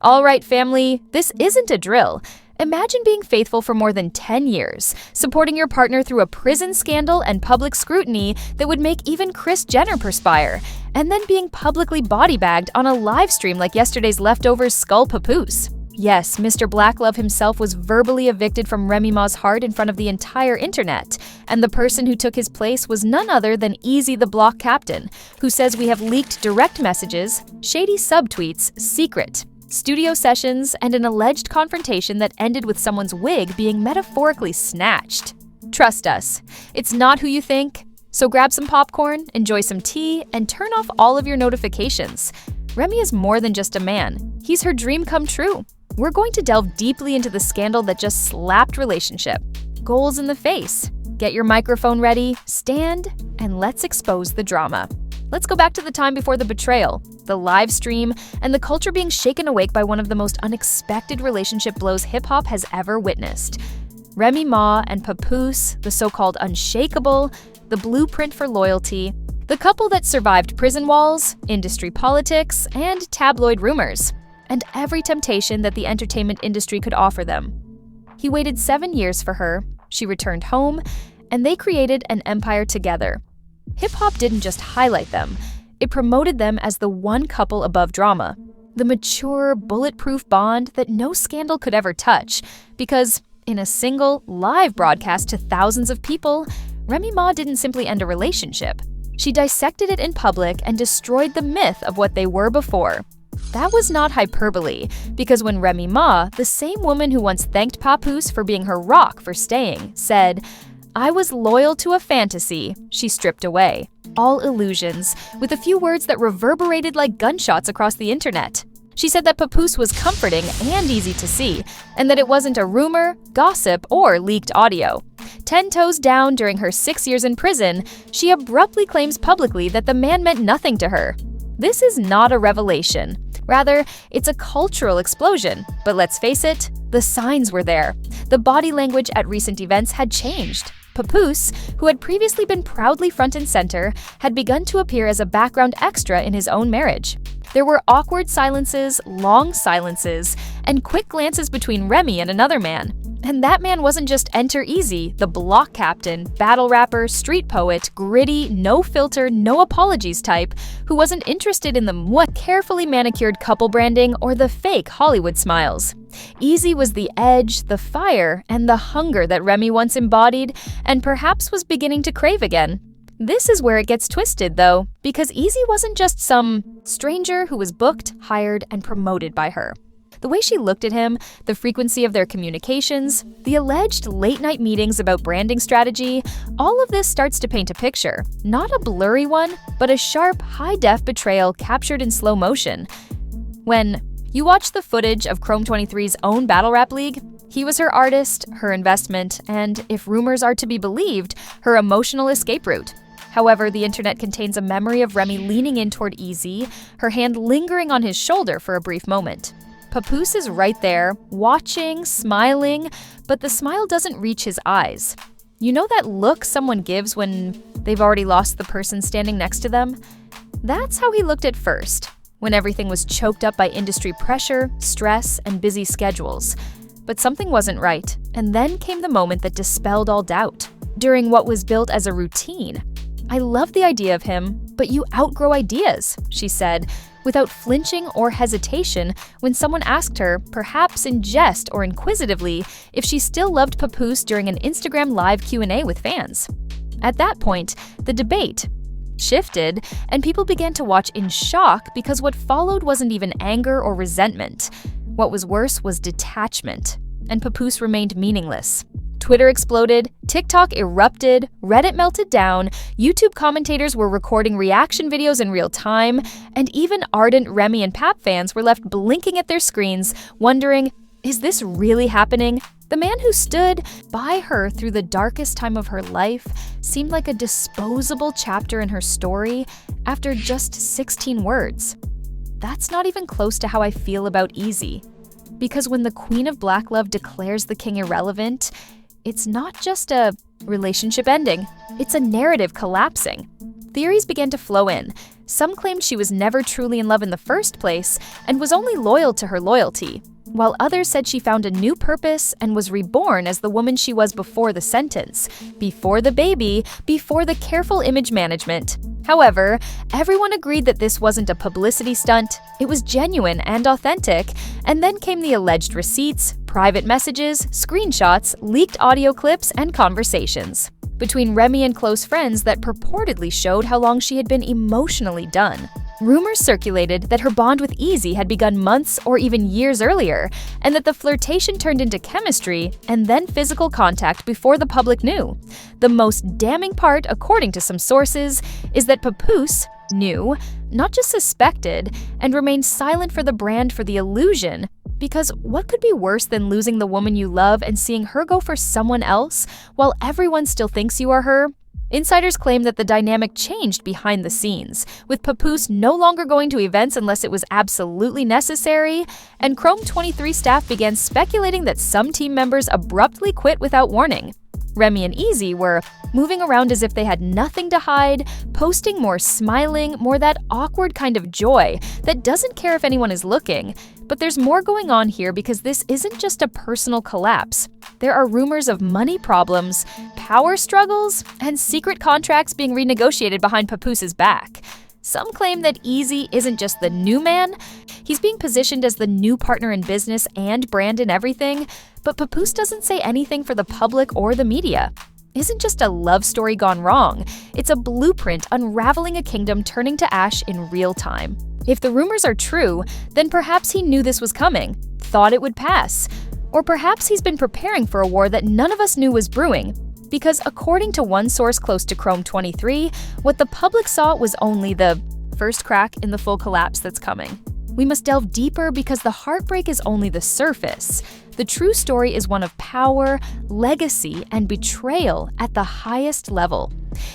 All right, family, this isn't a drill. Imagine being faithful for more than 10 years, supporting your partner through a prison scandal and public scrutiny that would make even Kris Jenner perspire, and then being publicly body-bagged on a live stream like yesterday's Leftovers skull Papoose. Yes, Mr. Blacklove himself was verbally evicted from Remy Ma's heart in front of the entire internet, and the person who took his place was none other than Eazy the Block Captain, who says we have leaked direct messages, shady subtweets, secret studio sessions, and an alleged confrontation that ended with someone's wig being metaphorically snatched. Trust us, it's not who you think. So grab some popcorn, enjoy some tea, and turn off all of your notifications. Remy is more than just a man. He's her dream come true. We're going to delve deeply into the scandal that just slapped relationship. Goals in the face. Get your microphone ready, stand, and let's expose the drama. Let's go back to the time before the betrayal, the live stream, and the culture being shaken awake by one of the most unexpected relationship blows hip-hop has ever witnessed. Remy Ma and Papoose, the so-called unshakable, the blueprint for loyalty, the couple that survived prison walls, industry politics, and tabloid rumors, and every temptation that the entertainment industry could offer them. He waited 7 years for her, she returned home, and they created an empire together. Hip-hop didn't just highlight them, it promoted them as the one couple above drama, the mature, bulletproof bond that no scandal could ever touch, because in a single, live broadcast to thousands of people, Remy Ma didn't simply end a relationship. She dissected it in public and destroyed the myth of what they were before. That was not hyperbole, because when Remy Ma, the same woman who once thanked Papoose for being her rock for staying, said, "I was loyal to a fantasy," she stripped away. All illusions, with a few words that reverberated like gunshots across the internet. She said that Papoose was comforting and easy to see, and that it wasn't a rumor, gossip, or leaked audio. 10 toes down during her 6 years in prison, she abruptly claims publicly that the man meant nothing to her. This is not a revelation. Rather, it's a cultural explosion. But let's face it, the signs were there. The body language at recent events had changed. Papoose, who had previously been proudly front and center, had begun to appear as a background extra in his own marriage. There were awkward silences, long silences, and quick glances between Remy and another man. And that man wasn't just Enter Eazy, the block captain, battle rapper, street poet, gritty, no filter, no apologies type, who wasn't interested in the carefully manicured couple branding or the fake Hollywood smiles. Eazy was the edge, the fire, and the hunger that Remy once embodied and perhaps was beginning to crave again. This is where it gets twisted, though, because Eazy wasn't just some stranger who was booked, hired, and promoted by her. The way she looked at him, the frequency of their communications, the alleged late-night meetings about branding strategy, all of this starts to paint a picture. Not a blurry one, but a sharp, high-def betrayal captured in slow motion. When you watch the footage of Chrome 23's own battle rap league, he was her artist, her investment, and, if rumors are to be believed, her emotional escape route. However, the internet contains a memory of Remy leaning in toward Eazy, her hand lingering on his shoulder for a brief moment. Papoose is right there, watching, smiling, but the smile doesn't reach his eyes. You know that look someone gives when they've already lost the person standing next to them? That's how he looked at first, when everything was choked up by industry pressure, stress, and busy schedules. But something wasn't right, and then came the moment that dispelled all doubt. During what was built as a routine. "I love the idea of him, but you outgrow ideas," she said, without flinching or hesitation when someone asked her, perhaps in jest or inquisitively, if she still loved Papoose during an Instagram Live Q&A with fans. At that point, the debate shifted, and people began to watch in shock because what followed wasn't even anger or resentment. What was worse was detachment, and Papoose remained meaningless. Twitter exploded, TikTok erupted, Reddit melted down, YouTube commentators were recording reaction videos in real time, and even ardent Remy and Pap fans were left blinking at their screens, wondering, is this really happening? The man who stood by her through the darkest time of her life seemed like a disposable chapter in her story after just 16 words. That's not even close to how I feel about Eazy. Because when the Queen of Black Love declares the king irrelevant, it's not just a relationship ending, it's a narrative collapsing. Theories began to flow in. Some claimed she was never truly in love in the first place and was only loyal to her loyalty, while others said she found a new purpose and was reborn as the woman she was before the sentence, before the baby, before the careful image management. However, everyone agreed that this wasn't a publicity stunt, it was genuine and authentic, and then came the alleged receipts, private messages, screenshots, leaked audio clips, and conversations between Remy and close friends that purportedly showed how long she had been emotionally done. Rumors circulated that her bond with Eazy had begun months or even years earlier, and that the flirtation turned into chemistry and then physical contact before the public knew. The most damning part, according to some sources, is that Papoose knew, not just suspected, and remained silent for the brand for the illusion. Because what could be worse than losing the woman you love and seeing her go for someone else while everyone still thinks you are her? Insiders claim that the dynamic changed behind the scenes, with Papoose no longer going to events unless it was absolutely necessary, and Chrome 23 staff began speculating that some team members abruptly quit without warning. Remy and Eazy were moving around as if they had nothing to hide, posting more smiling, more that awkward kind of joy that doesn't care if anyone is looking. But there's more going on here because this isn't just a personal collapse. There are rumors of money problems, power struggles, and secret contracts being renegotiated behind Papoose's back. Some claim that Eazy isn't just the new man, he's being positioned as the new partner in business and brand in everything, but Papoose doesn't say anything for the public or the media. Isn't just a love story gone wrong, it's a blueprint unraveling a kingdom turning to ash in real time. If the rumors are true, then perhaps he knew this was coming, thought it would pass. Or perhaps he's been preparing for a war that none of us knew was brewing. Because according to one source close to Chrome 23, what the public saw was only the first crack in the full collapse that's coming. We must delve deeper because the heartbreak is only the surface. The true story is one of power, legacy, and betrayal at the highest level.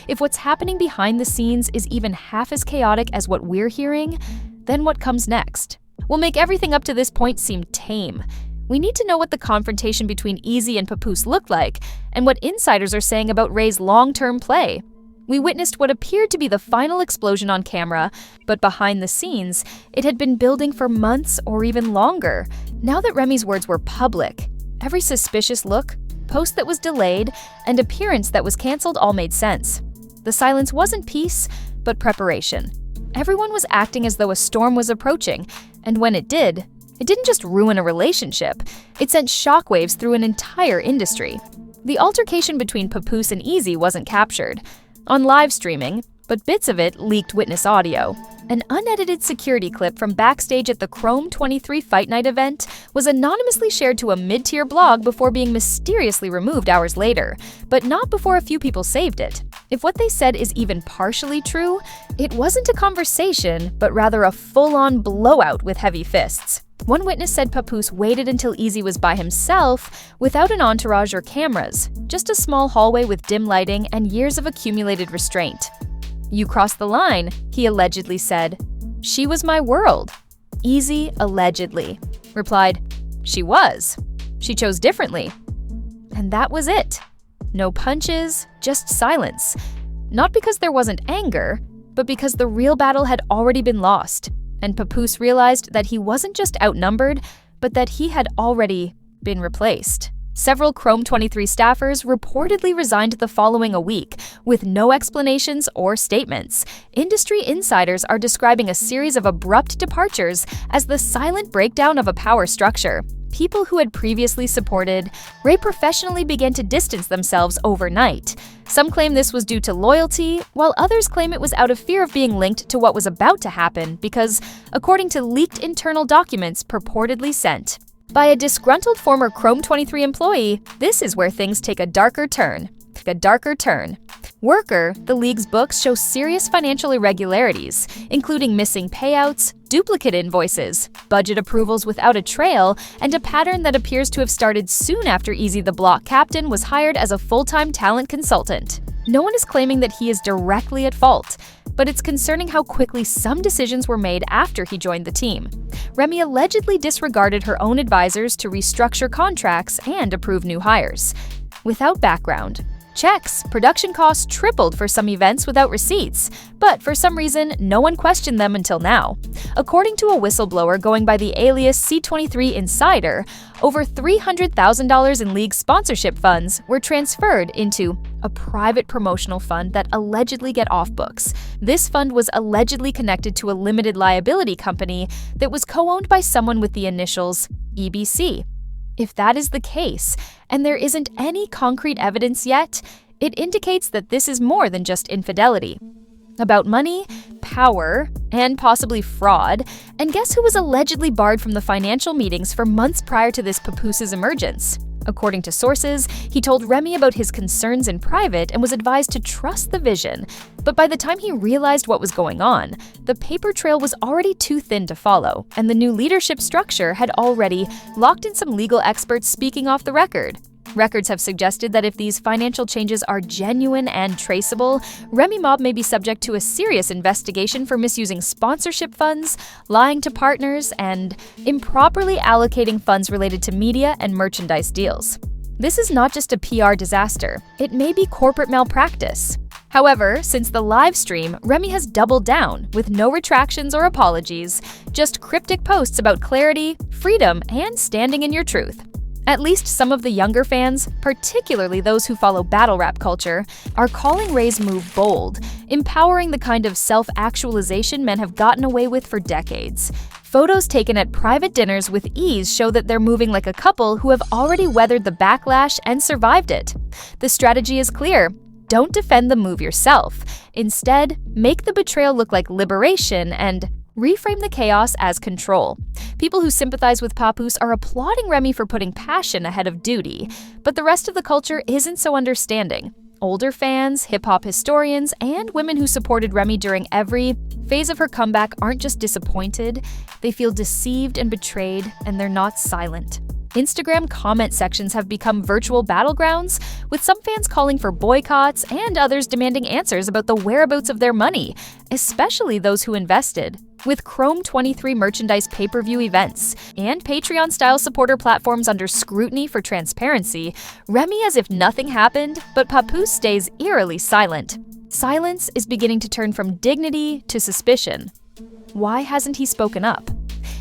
If what's happening behind the scenes is even half as chaotic as what we're hearing, then what comes next will make everything up to this point seem tame. We need to know what the confrontation between Eazy and Papoose looked like, and what insiders are saying about Ray's long-term play. We witnessed what appeared to be the final explosion on camera, but behind the scenes, it had been building for months or even longer. Now that Remy's words were public, every suspicious look, post that was delayed, and appearance that was canceled all made sense. The silence wasn't peace, but preparation. Everyone was acting as though a storm was approaching, and when it didn't just ruin a relationship, it sent shockwaves through an entire industry. The altercation between Papoose and Eazy wasn't captured on live streaming, but bits of it leaked witness audio. An unedited security clip from backstage at the Chrome 23 Fight Night event was anonymously shared to a mid-tier blog before being mysteriously removed hours later, but not before a few people saved it. If what they said is even partially true, it wasn't a conversation, but rather a full-on blowout with heavy fists. One witness said Papoose waited until Eazy was by himself, without an entourage or cameras, just a small hallway with dim lighting and years of accumulated restraint. "You crossed the line," he allegedly said. "She was my world." Eazy allegedly replied, "She was. She chose differently." And that was it. No punches, just silence. Not because there wasn't anger, but because the real battle had already been lost. And Papoose realized that he wasn't just outnumbered, but that he had already been replaced. Several Chrome 23 staffers reportedly resigned the following a week, with no explanations or statements. Industry insiders are describing a series of abrupt departures as the silent breakdown of a power structure. People who had previously supported Ray professionally began to distance themselves overnight. Some claim this was due to loyalty, while others claim it was out of fear of being linked to what was about to happen because, according to leaked internal documents purportedly sent by a disgruntled former Chrome 23 employee, this is where things take a darker turn. Worker, the league's books show serious financial irregularities, including missing payouts, duplicate invoices, budget approvals without a trail, and a pattern that appears to have started soon after Eazy the Block Captain was hired as a full-time talent consultant. No one is claiming that he is directly at fault, but it's concerning how quickly some decisions were made after he joined the team. Remy allegedly disregarded her own advisors to restructure contracts and approve new hires. Without background, Checks, production costs tripled for some events without receipts, but for some reason, no one questioned them until now. According to a whistleblower going by the alias C23 Insider, over $300,000 in league sponsorship funds were transferred into a private promotional fund that allegedly get off books. This fund was allegedly connected to a limited liability company that was co-owned by someone with the initials EBC. If that is the case, and there isn't any concrete evidence yet, it indicates that this is more than just infidelity. About money, power, and possibly fraud, and guess who was allegedly barred from the financial meetings for months prior to this Papoose's emergence? According to sources, he told Remy about his concerns in private and was advised to trust the vision. But by the time he realized what was going on, the paper trail was already too thin to follow, and the new leadership structure had already locked in some legal experts speaking off the record. Records have suggested that if these financial changes are genuine and traceable, Remy Ma may be subject to a serious investigation for misusing sponsorship funds, lying to partners, and improperly allocating funds related to media and merchandise deals. This is not just a PR disaster, it may be corporate malpractice. However, since the live stream, Remy has doubled down with no retractions or apologies, just cryptic posts about clarity, freedom, and standing in your truth. At least some of the younger fans, particularly those who follow battle rap culture, are calling Ray's move bold, empowering the kind of self-actualization men have gotten away with for decades. Photos taken at private dinners with ease show that they're moving like a couple who have already weathered the backlash and survived it. The strategy is clear. Don't defend the move yourself. Instead, make the betrayal look like liberation and reframe the chaos as control. People who sympathize with Papoose are applauding Remy for putting passion ahead of duty, but the rest of the culture isn't so understanding. Older fans, hip-hop historians, and women who supported Remy during every phase of her comeback aren't just disappointed, they feel deceived and betrayed, and they're not silent. Instagram comment sections have become virtual battlegrounds, with some fans calling for boycotts and others demanding answers about the whereabouts of their money, especially those who invested. With Chrome 23 merchandise pay-per-view events and Patreon-style supporter platforms under scrutiny for transparency, Remy as if nothing happened, but Papoose stays eerily silent. Silence is beginning to turn from dignity to suspicion. Why hasn't he spoken up?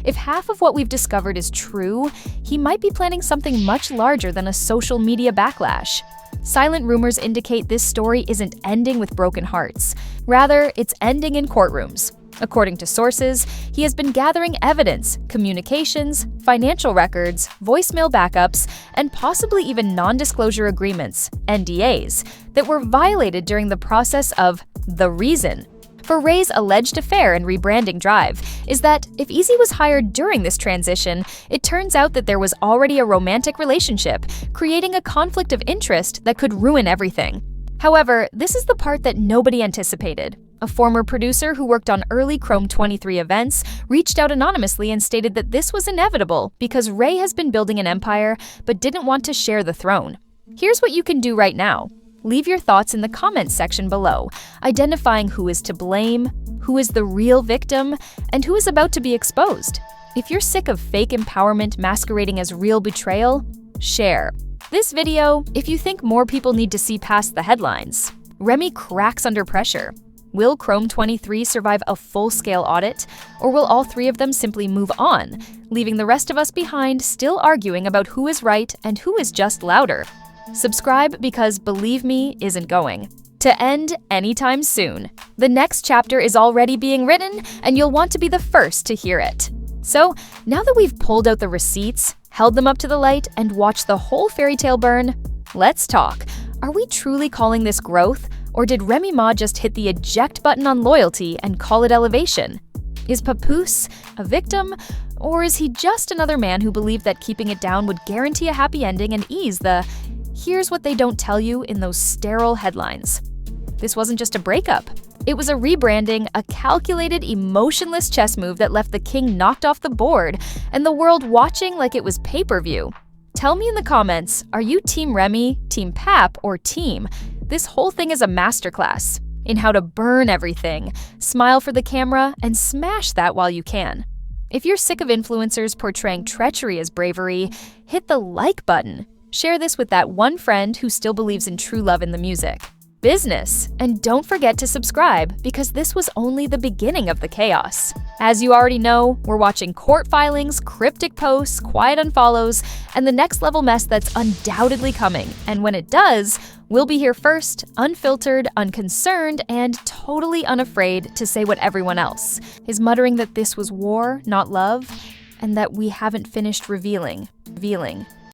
If half of what we've discovered is true, he might be planning something much larger than a social media backlash. Silent rumors indicate this story isn't ending with broken hearts. Rather, it's ending in courtrooms. According to sources, he has been gathering evidence, communications, financial records, voicemail backups, and possibly even non-disclosure agreements, NDAs, that were violated during the process of the reason for Ray's alleged affair and rebranding drive is that if Eazy was hired during this transition, it turns out that there was already a romantic relationship, creating a conflict of interest that could ruin everything. However, this is the part that nobody anticipated. A former producer who worked on early Chrome 23 events reached out anonymously and stated that this was inevitable because Ray has been building an empire but didn't want to share the throne. Here's what you can do right now. Leave your thoughts in the comments section below, identifying who is to blame, who is the real victim, and who is about to be exposed. If you're sick of fake empowerment masquerading as real betrayal, share this video if you think more people need to see past the headlines. Remy cracks under pressure. Will Chrome 23 survive a full-scale audit, or will all three of them simply move on, leaving the rest of us behind still arguing about who is right and who is just louder? Subscribe because Believe Me isn't going to end anytime soon. The next chapter is already being written, and you'll want to be the first to hear it. So, now that we've pulled out the receipts, held them up to the light, and watched the whole fairy tale burn, let's talk. Are we truly calling this growth, or did Remy Ma just hit the eject button on loyalty and call it elevation? Is Papoose a victim, or is he just another man who believed that keeping it down would guarantee a happy ending and ease the "here's what they don't tell you" in those sterile headlines? This wasn't just a breakup. It was a rebranding, a calculated, emotionless chess move that left the king knocked off the board and the world watching like it was pay-per-view. Tell me in the comments, are you Team Remy, Team Pap, or Team? This whole thing is a masterclass in how to burn everything, smile for the camera, and smash that while you can. If you're sick of influencers portraying treachery as bravery, hit the like button. Share this with that one friend who still believes in true love in the music. Business. And don't forget to subscribe, because this was only the beginning of the chaos. As you already know, we're watching court filings, cryptic posts, quiet unfollows, and the next level mess that's undoubtedly coming. And when it does, we'll be here first, unfiltered, unconcerned, and totally unafraid to say what everyone else is muttering, that this was war, not love, and that we haven't finished revealing.